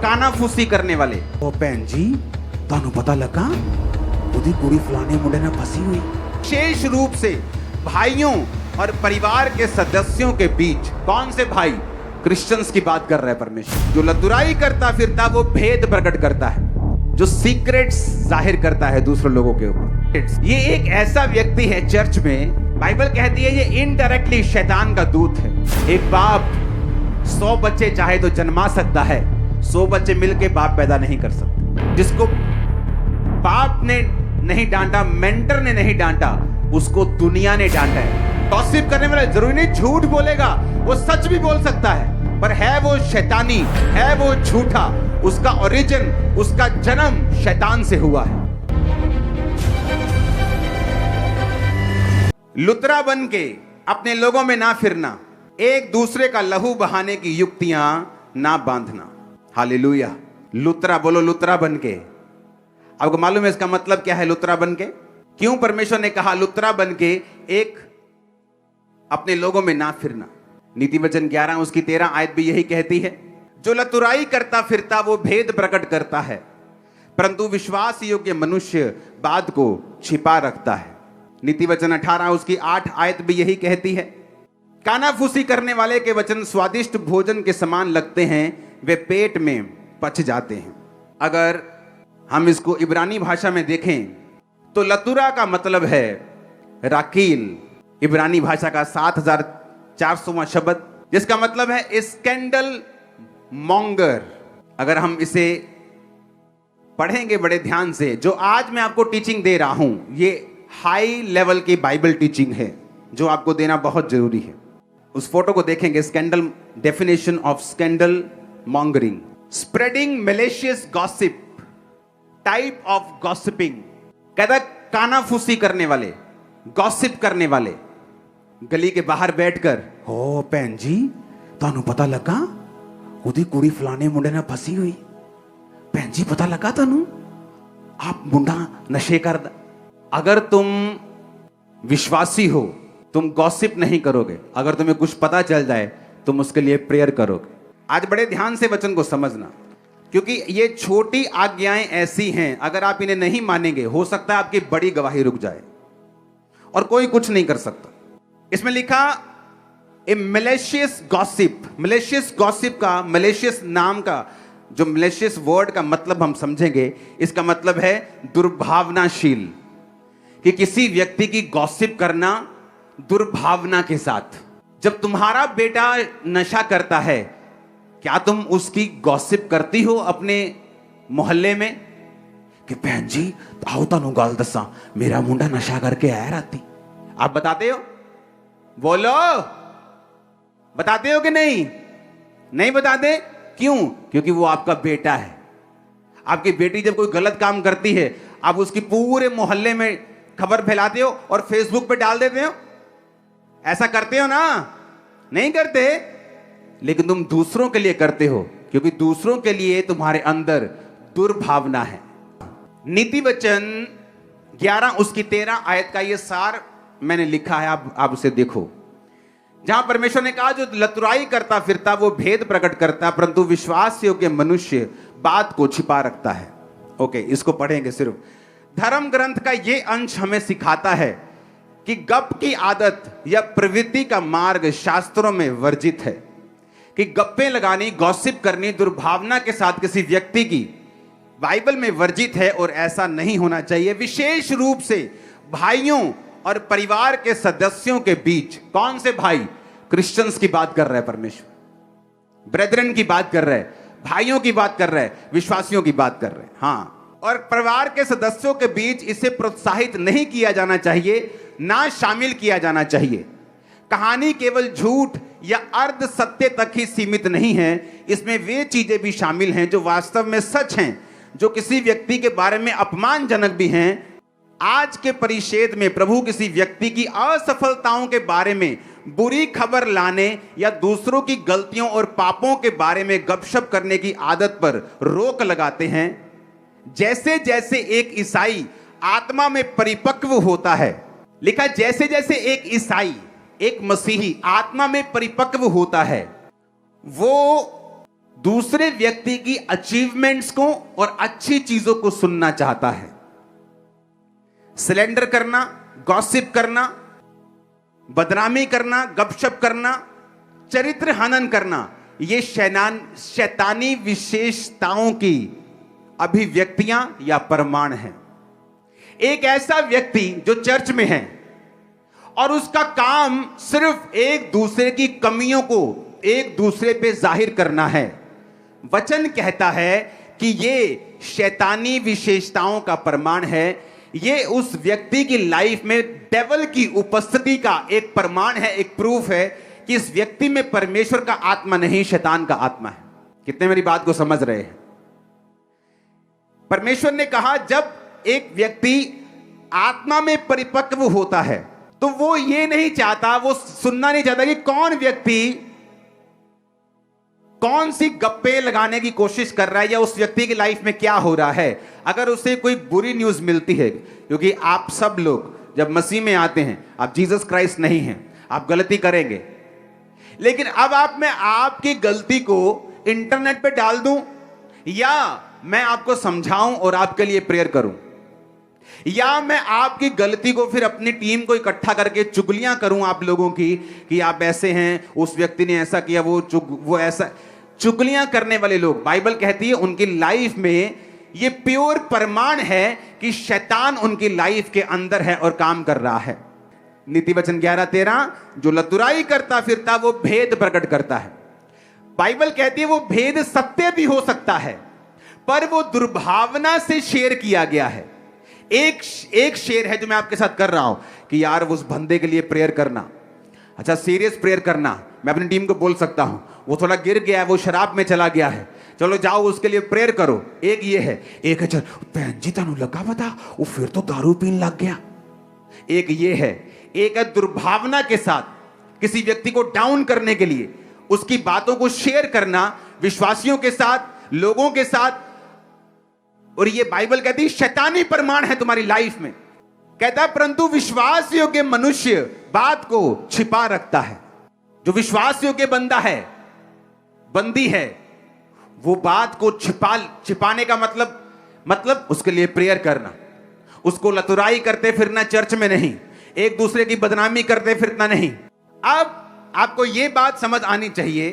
कानाफूसी करने वाले। ओ भैन जी ਤੁਹਾਨੂੰ पता लगा ਉਹਦੀ ਕੁੜੀ फलाने मुंडे ਨਾਲ फंसी हुई। विशेष रूप से भाइयों और परिवार के सदस्यों के बीच। कौन से भाई? क्रिश्चियंस की बात कर रहा है परमेश्वर। जो लतुराई करता फिरता वो भेद प्रकट करता है, जो सीक्रेट्स जाहिर करता है दूसरे लोगों के ऊपर। ये एक ऐसा व्यक्ति है चर्च में, बाइबल कहती है ये इनडायरेक्टली शैतान का दूत है। एक बाप 100 बच्चे चाहे तो जन्मा सकता है, 100 बच्चे मिलके बाप पैदा नहीं कर सकते। जिसको बाप ने नहीं डांटा, मेंटर ने नहीं डांटा, उसको दुनिया ने डांटा है। गॉसिप करने वाला जरूरी नहीं झूठ बोलेगा, वो सच भी बोल सकता है, पर है वो शैतानी, है वो झूठा। उसका ओरिजिन, उसका जन्म शैतान से हुआ है। लुतरा बन के अपने लोगों में ना फिरना, एक दूसरे का लहू बहाने की युक्तियां ना बांधना। हालेलुया। लुतरा बोलो, लुतरा बन के। आपको मालूम है इसका मतलब क्या है लुतरा बन के? क्यों परमेश्वर ने कहा लुतरा बन के एक अपने लोगों में ना फिरना? नीति वचन 11 उसकी 13 आयत भी यही कहती है, जो लतुराई करता फिरता वो भेद प्रकट करता है, परंतु विश्वास योग्य मनुष्य बात को छिपा रखता है। नीति वचन 18 उसकी 8 आयत भी यही कहती है, कानाफूसी करने वाले के वचन स्वादिष्ट भोजन के समान लगते हैं, वे पेट में पच जाते हैं। अगर हम इसको इब्रानी भाषा में देखें तो लतुरा का मतलब है राकील, इब्रानी भाषा का 7400वां शब्द, जिसका मतलब है स्कैंडल मॉन्गर। अगर हम इसे पढ़ेंगे बड़े ध्यान से, जो आज मैं आपको टीचिंग दे रहा हूं, ये हाई लेवल की बाइबल टीचिंग है जो आपको देना बहुत जरूरी है। उस फोटो को देखेंगे, scandal, definition of scandal mongering, spreading malicious gossip, type of gossiping. कहता कानाफूसी करने वाले, गॉसिप करने वाले, गली के बाहर बैठकर। ओ भैन जी ਤੁਹਾਨੂੰ पता लगा ਉਹਦੀ ਕੁੜੀ फलाने मुंडे ਨਾਲ फंसी हुई। भैन जी पता लगा ਤੁਹਾਨੂੰ? आप मुंडा नशे करदा। अगर तुम विश्वासी हो, तुम गॉसिप नहीं करोगे। अगर तुम्हें कुछ पता चल जाए, तुम उसके लिए प्रेयर करोगे। आज बड़े ध्यान से वचन को समझना, क्योंकि ये छोटी आज्ञाएं ऐसी हैं, अगर आप इन्हें नहीं मानेंगे, हो सकता है आपकी बड़ी गवाही रुक जाए और कोई कुछ नहीं कर सकता। इसमें लिखा ए मैलिशियस गॉसिप। मैलिशियस गॉसिप का, मैलिशियस नाम का जो मैलिशियस वर्ड का मतलब हम समझेंगे, इसका मतलब है दुर्भावनाशील, कि किसी व्यक्ति की गॉसिप करना दुर्भावना के साथ। जब तुम्हारा बेटा नशा करता है, क्या तुम उसकी गॉसिप करती हो अपने मोहल्ले में कि भैन जी आओ ਤੁਹਾਨੂੰ ਗੱਲ ਦੱਸਾਂ, मेरा मुंडा नशा करके आया राती। आप बताते हो? बोलो, बताते हो कि नहीं? नहीं बताते। क्यों? क्योंकि वो आपका बेटा है। आपकी बेटी जब कोई गलत काम करती है, आप उसकी पूरे मोहल्ले में खबर फैलाते हो और फेसबुक पे डाल देते हो। ऐसा करते हो ना? नहीं करते, लेकिन तुम दूसरों के लिए करते हो, क्योंकि दूसरों के लिए तुम्हारे अंदर दुर्भावना है। नीति वचन 11 उसकी 13 आयत का ये सार मैंने लिखा है, आप उसे देखो, जहां परमेश्वर ने कहा जो लतुराई करता फिरता वो भेद प्रकट करता, परंतु विश्वास योग्य मनुष्य बात को छिपा रखता है। ओके, इसको पढ़ेंगे सिर्फ। धर्म ग्रंथ का ये अंश हमें सिखाता है कि गप की आदत या प्रवृत्ति का मार्ग शास्त्रों में वर्जित है, कि गप्पे लगानी, गॉसिप करनी दुर्भावना के साथ किसी व्यक्ति की बाइबल में वर्जित है और ऐसा नहीं होना चाहिए। विशेष रूप से भाइयों और परिवार के सदस्यों के बीच। कौन से भाई? क्रिश्चियंस की बात कर रहा है परमेश्वर, ब्रेदरन की बात कर रहा है, भाइयों की बात कर रहा है, विश्वासियों की बात कर रहे हैं। हाँ, और परिवार के सदस्यों के बीच इसे प्रोत्साहित नहीं किया जाना चाहिए, ना शामिल किया जाना चाहिए। कहानी केवल झूठ या अर्ध सत्य तक ही सीमित नहीं है, इसमें वे चीजें भी शामिल हैं जो वास्तव में सच हैं, जो किसी व्यक्ति के बारे में अपमानजनक भी हैं। आज के परिच्छेद में प्रभु किसी व्यक्ति की असफलताओं के बारे में बुरी खबर लाने या दूसरों की गलतियों और पापों के बारे में गपशप करने की आदत पर रोक लगाते हैं। जैसे जैसे एक ईसाई आत्मा में परिपक्व होता है, लिखा जैसे जैसे एक ईसाई, एक मसीही आत्मा में परिपक्व होता है, वो दूसरे व्यक्ति की अचीवमेंट्स को और अच्छी चीजों को सुनना चाहता है। सिलेंडर करना, गॉसिप करना, बदनामी करना, गपशप करना, चरित्र हनन करना, ये शैतानी विशेषताओं की अभिव्यक्तियां या प्रमाण हैं। एक ऐसा व्यक्ति जो चर्च में है और उसका काम सिर्फ एक दूसरे की कमियों को एक दूसरे पे जाहिर करना है, वचन कहता है कि ये शैतानी विशेषताओं का प्रमाण है। ये उस व्यक्ति की लाइफ में डेविल की उपस्थिति का एक प्रमाण है, एक प्रूफ है कि इस व्यक्ति में परमेश्वर का आत्मा नहीं, शैतान का आत्मा है। कितने मेरी बात को समझ रहे हैं? परमेश्वर ने कहा जब एक व्यक्ति आत्मा में परिपक्व होता है तो वो ये नहीं चाहता, वो सुनना नहीं चाहता कि कौन व्यक्ति कौन सी गप्पे लगाने की कोशिश कर रहा है या उस व्यक्ति की लाइफ में क्या हो रहा है। अगर उसे कोई बुरी न्यूज मिलती है, क्योंकि आप सब लोग जब मसीह में आते हैं, आप जीसस क्राइस्ट नहीं हैं, आप गलती करेंगे, लेकिन अब मैं आपकी गलती को इंटरनेट पे डाल दूं या मैं आपको समझाऊं और आपके लिए प्रेयर करूं, या मैं आपकी गलती को फिर अपनी टीम को इकट्ठा करके चुगलियां करूं आप लोगों की कि आप ऐसे हैं, उस व्यक्ति ने ऐसा किया, वो ऐसा। चुगलियां करने वाले लोग, बाइबल कहती है उनकी लाइफ में ये प्योर प्रमाण है कि शैतान उनकी लाइफ के अंदर है और काम कर रहा है। नीति वचन 11:13, जो लतुराई करता फिरता वो भेद प्रकट करता है। बाइबल कहती है वो भेद सत्य भी हो सकता है पर वो दुर्भावना से शेयर किया गया है। एक शेयर है जो मैं आपके साथ कर रहा हूं कि यार उस बंदे के लिए प्रेयर करना, अच्छा सीरियस प्रेयर करना। मैं अपनी टीम को बोल सकता हूं वो थोड़ा गिर गया है, वो शराब में चला गया है, चलो जाओ उसके लिए प्रेयर करो। एक ये है, एक है चल भैन जी तनु लगा बता वो फिर तो दारू पीने लग गया। एक ये है, एक है दुर्भावना के साथ किसी व्यक्ति को डाउन करने के लिए उसकी बातों को शेयर करना विश्वासियों के साथ, लोगों के साथ। और ये बाइबल कहती है शैतानी प्रमाण है तुम्हारी लाइफ में। कहता है परंतु विश्वास योग्य मनुष्य बात को छिपा रखता है। जो विश्वास योग्य बंदा है, बंदी है, वो बात को छिपाने का मतलब उसके लिए प्रेयर करना, उसको लतुराई करते फिरना चर्च में नहीं, एक दूसरे की बदनामी करते फिरना नहीं। अब आपको ये बात समझ आनी चाहिए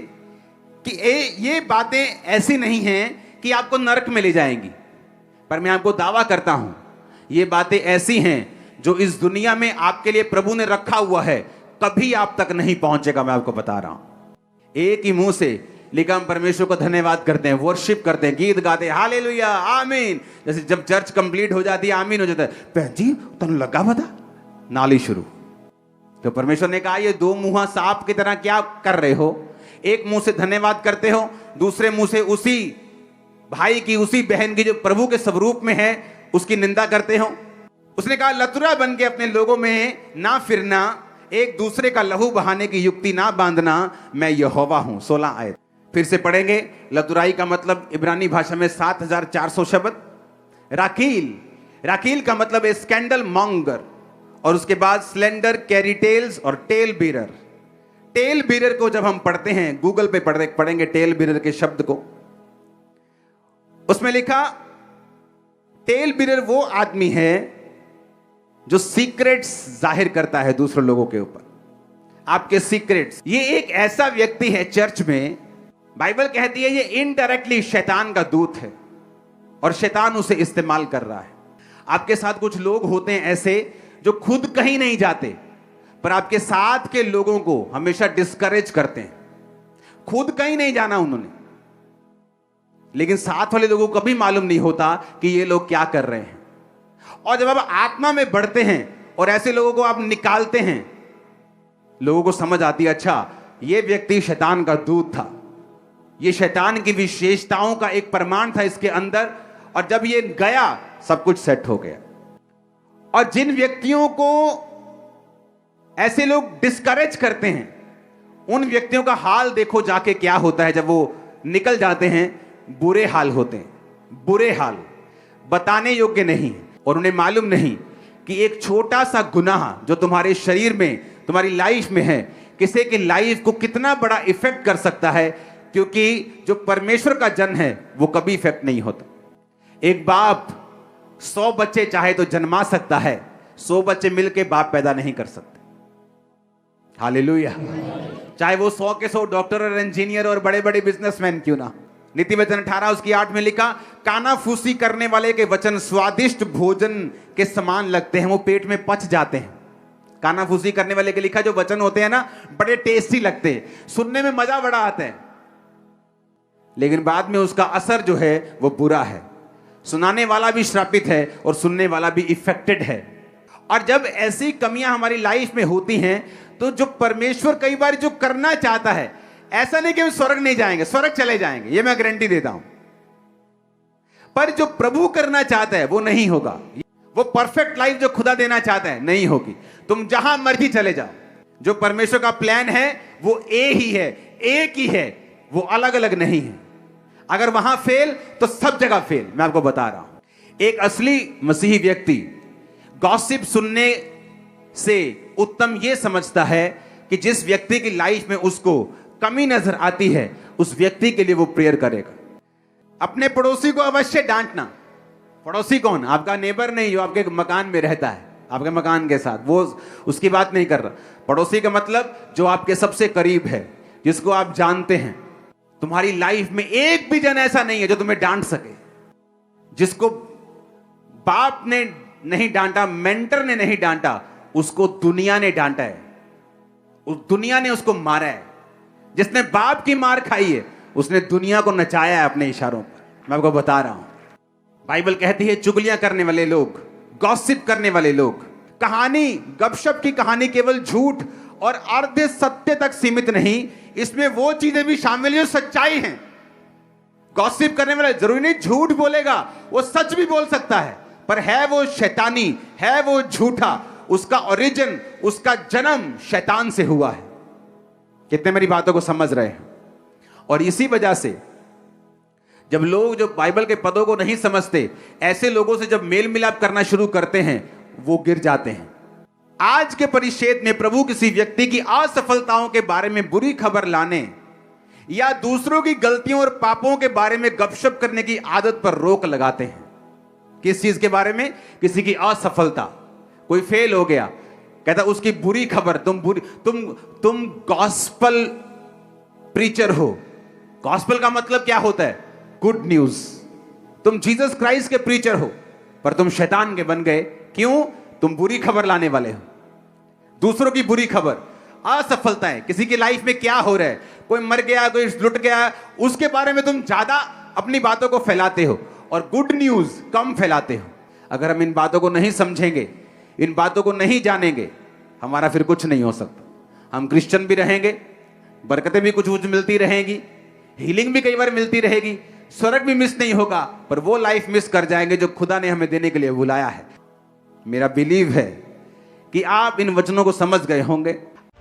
कि ये बातें ऐसी नहीं हैं कि आपको नरक में ले जाएंगी, पर मैं आपको दावा करता हूं ये बातें ऐसी हैं जो इस दुनिया में आपके लिए प्रभु ने रखा हुआ है, कभी आप तक नहीं पहुंचेगा। मैं आपको बता रहा हूं। एक ही मुंह से लेकिन हम परमेश्वर को धन्यवाद करते हैं, वर्शिप करते हैं, गीत गाते हैं, हालेलुया आमीन। जैसे जब चर्च कंप्लीट हो जाती है आमीन हो जाता है, बहन जी तनु लगा बता नाली शुरू। तो परमेश्वर ने कहा ये दो मुंह सांप की तरह क्या कर रहे हो? एक मुंह से धन्यवाद करते हो, दूसरे मुंह से उसी भाई की, उसी बहन की जो प्रभु के स्वरूप में है उसकी निंदा करते हो। उसने कहा लतुरा बन के अपने लोगों में ना फिरना, एक दूसरे का लहू बहाने की युक्ति ना बांधना, मैं यहोवा हूं। 16 आयत फिर से पढ़ेंगे। लतुराई का मतलब इब्रानी भाषा में 7400 शब्द। राकील का मतलब है स्कैंडल मॉन्गर, और उसके बाद स्लेंडर, कैरी टेल्स और टेल बीरर। टेल बीरर को जब हम पढ़ते हैं, गूगल पे पढ़ेंगे टेल बीरर के शब्द को, उसमें लिखा टेल बीरर वो आदमी है जो सीक्रेट्स जाहिर करता है दूसरे लोगों के ऊपर, आपके सीक्रेट्स। ये एक ऐसा व्यक्ति है चर्च में, बाइबल कहती है ये इनडायरेक्टली शैतान का दूत है और शैतान उसे इस्तेमाल कर रहा है। आपके साथ कुछ लोग होते हैं ऐसे जो खुद कहीं नहीं जाते पर आपके साथ के लोगों को हमेशा डिस्करेज करते हैं। खुद कहीं नहीं जाना उन्होंने, लेकिन साथ वाले लोगों को कभी मालूम नहीं होता कि ये लोग क्या कर रहे हैं। और जब आप आत्मा में बढ़ते हैं और ऐसे लोगों को आप निकालते हैं, लोगों को समझ आती है अच्छा ये व्यक्ति शैतान का दूत था, ये शैतान की विशेषताओं का एक प्रमाण था इसके अंदर, और जब ये गया सब कुछ सेट हो गया। और जिन व्यक्तियों को ऐसे लोग डिस्करेज करते हैं, उन व्यक्तियों का हाल देखो जाके क्या होता है। जब वो निकल जाते हैं बुरे हाल होते हैं, बुरे हाल बताने योग्य नहीं। और उन्हें मालूम नहीं कि एक छोटा सा गुनाह जो तुम्हारे शरीर में, तुम्हारी लाइफ में है, किसी की लाइफ को कितना बड़ा इफेक्ट कर सकता है, क्योंकि जो परमेश्वर का जन है वो कभी इफेक्ट नहीं होता। एक बाप 100 बच्चे चाहे तो जन्मा सकता है, 100 बच्चे मिलके बाप पैदा नहीं कर सकते। हालेलुया। चाहे वो 100 के 100 डॉक्टर और इंजीनियर और बड़े बड़े बिजनेसमैन क्यों ना। नीति वचन 18 उसकी 8 में लिखा, कानाफूसी करने वाले के वचन स्वादिष्ट भोजन के समान लगते हैं, वो पेट में पच जाते हैं। कानाफूसी करने वाले के लिखा जो वचन होते हैं ना, बड़े टेस्टी लगते हैं, सुनने में मजा बड़ा आता है, लेकिन बाद में उसका असर जो है वो बुरा है। सुनाने वाला भी श्रापित है और सुनने वाला भी इफेक्टेड है। और जब ऐसी कमियां हमारी लाइफ में होती हैं तो जो परमेश्वर कई बार जो करना चाहता है, ऐसा नहीं कि हम स्वर्ग नहीं जाएंगे, स्वर्ग चले जाएंगे, ये मैं गारंटी देता हूं, पर जो प्रभु करना चाहता है वो नहीं होगा। वो परफेक्ट लाइफ जो खुदा देना चाहता है नहीं होगी। तुम जहां मर्जी चले जाओ, जो परमेश्वर का प्लान है वो एक ही है, वो अलग अलग नहीं है। अगर वहां फेल तो सब जगह फेल। मैं आपको बता रहा हूं, एक असली मसीही व्यक्ति गॉसिप सुनने से उत्तम यह समझता है कि जिस व्यक्ति की लाइफ में उसको कमी नजर आती है उस व्यक्ति के लिए वो प्रेयर करेगा। अपने पड़ोसी को अवश्य डांटना। पड़ोसी कौन? आपका नेबर नहीं, जो आपके मकान में रहता है, आपके मकान के साथ, वो उसकी बात नहीं कर रहा। पड़ोसी का मतलब जो आपके सबसे करीब है, जिसको आप जानते हैं। तुम्हारी लाइफ में एक भी जन ऐसा नहीं है जो तुम्हें डांट सके। जिसको बाप ने नहीं डांटा, मेंटर ने नहीं डांटा, उसको दुनिया ने डांटा है, उस दुनिया ने उसको मारा है। जिसने बाप की मार खाई है उसने दुनिया को नचाया है अपने इशारों पर। मैं आपको बता रहा हूं, बाइबल कहती है चुगलियां करने वाले लोग, गॉसिप करने वाले लोग, कहानी, गपशप की कहानी केवल झूठ और अर्ध सत्य तक सीमित नहीं, इसमें वो चीजें भी शामिल जो सच्चाई हैं। गॉसिप करने वाला जरूरी नहीं झूठ बोलेगा, वो सच भी बोल सकता है, पर है वो शैतानी, है वो झूठा। उसका ओरिजिन, उसका जन्म शैतान से हुआ है। कितने मेरी बातों को समझ रहे हैं? और इसी वजह से जब लोग जो बाइबल के पदों को नहीं समझते, ऐसे लोगों से जब मेल मिलाप करना शुरू करते हैं, वो गिर जाते हैं। आज के परिच्छेद में प्रभु किसी व्यक्ति की असफलताओं के बारे में बुरी खबर लाने या दूसरों की गलतियों और पापों के बारे में गपशप करने की आदत पर रोक लगाते हैं। किस चीज के बारे में? किसी की असफलता, कोई फेल हो गया, कहता उसकी बुरी खबर, तुम गॉस्पल प्रीचर हो। गॉस्पल का मतलब क्या होता है? Good news. तुम जीसस क्राइस्ट के प्रीचर हो, पर तुम शैतान के बन गए। क्यों? तुम बुरी खबर लाने वाले हो, दूसरों की बुरी खबर, असफलताएं, किसी की लाइफ में क्या हो रहा है, कोई मर गया, कोई लुट गया, उसके बारे में तुम ज्यादा अपनी बातों को फैलाते हो और गुड न्यूज कम फैलाते हो। अगर हम इन बातों को नहीं समझेंगे, इन बातों को नहीं जानेंगे, हमारा फिर कुछ नहीं हो सकता। हम क्रिश्चियन भी रहेंगे, बरकतें भी कुछ मिलती रहेंगी, हीलिंग भी कई बार मिलती रहेगी, स्वर्ग भी मिस नहीं होगा, पर वो लाइफ मिस कर जाएंगे जो खुदा ने हमें देने के लिए बुलाया है। मेरा बिलीव है कि आप इन वचनों को समझ गए होंगे।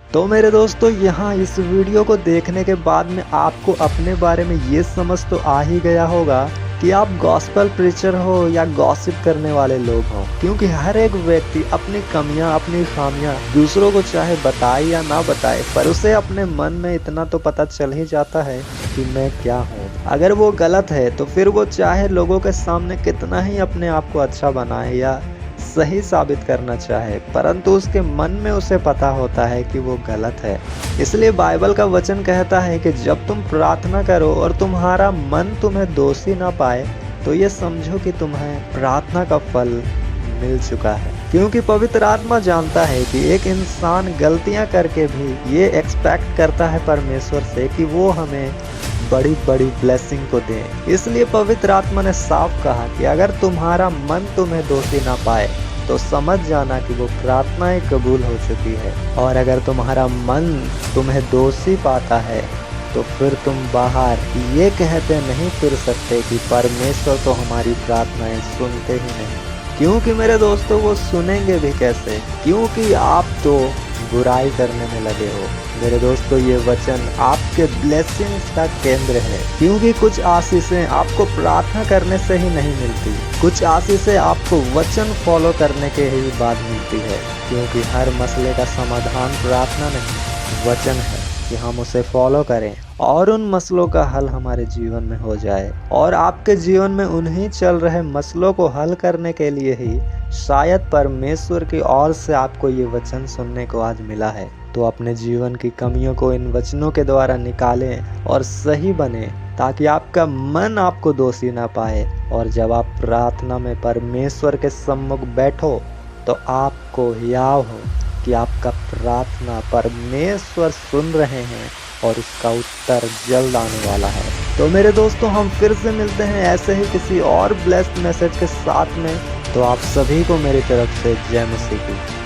तो मेरे दोस्तों, यहाँ इस वीडियो को देखने के बाद में आपको अपने बारे में ये समझ तो आ ही गया होगा कि आप गॉस्पेल प्रीचर हो या गॉसिप करने वाले लोग हो। क्योंकि हर एक व्यक्ति अपनी कमियां, अपनी खामियां दूसरों को चाहे बताए या ना बताए, पर उसे अपने मन में इतना तो पता चल ही जाता है कि मैं क्या हूँ। अगर वो गलत है तो फिर वो चाहे लोगों के सामने कितना ही अपने आप को अच्छा बनाए या सही साबित करना चाहे, परंतु उसके मन में उसे पता होता है कि वो गलत है। इसलिए बाइबल का वचन कहता है कि जब तुम प्रार्थना करो और तुम्हारा मन तुम्हें दोषी ना पाए, तो ये समझो कि तुम्हें प्रार्थना का फल मिल चुका है। क्योंकि पवित्र आत्मा जानता है कि एक इंसान गलतियां करके भी ये एक्सपेक्ट करता है परमेश्वर से कि वो हमें बड़ी बड़ी ब्लेसिंग को दे। इसलिए पवित्र आत्मा ने साफ कहा कि अगर तुम्हारा मन तुम्हें दोषी ना पाए तो समझ जाना कि वो प्रार्थनाएं कबूल हो चुकी है। और अगर तुम्हारा मन तुम्हें दोषी पाता है तो फिर तुम बाहर ये कहते नहीं फिर सकते कि परमेश्वर तो हमारी प्रार्थनाएं सुनते ही नहीं। क्योंकि मेरे दोस्तों, वो सुनेंगे भी कैसे? क्योंकि आप तो बुराई करने में लगे हो। मेरे दोस्तों, ये वचन आपके ब्लेसिंग्स का केंद्र है। क्योंकि कुछ आशीषें आपको प्रार्थना करने से ही नहीं मिलती, कुछ आशीषें आपको वचन फॉलो करने के ही बाद मिलती है। क्योंकि हर मसले का समाधान प्रार्थना नहीं, वचन है कि हम उसे फॉलो करें और उन मसलों का हल हमारे जीवन में हो जाए। और आपके जीवन में उन्हीं चल रहे मसलों को हल करने के लिए ही शायद परमेश्वर की ओर से आपको ये वचन सुनने को आज मिला है। तो अपने जीवन की कमियों को इन वचनों के द्वारा निकालें और सही बने, ताकि आपका मन आपको दोषी ना पाए। और जब आप प्रार्थना में परमेश्वर के सम्मुख बैठो तो आपको याद हो कि आपका प्रार्थना परमेश्वर सुन रहे हैं और उसका उत्तर जल्द आने वाला है। तो मेरे दोस्तों, हम फिर से मिलते हैं ऐसे ही किसी और ब्लेस्ड मैसेज के साथ में। तो आप सभी को मेरी तरफ से जय मसीह की।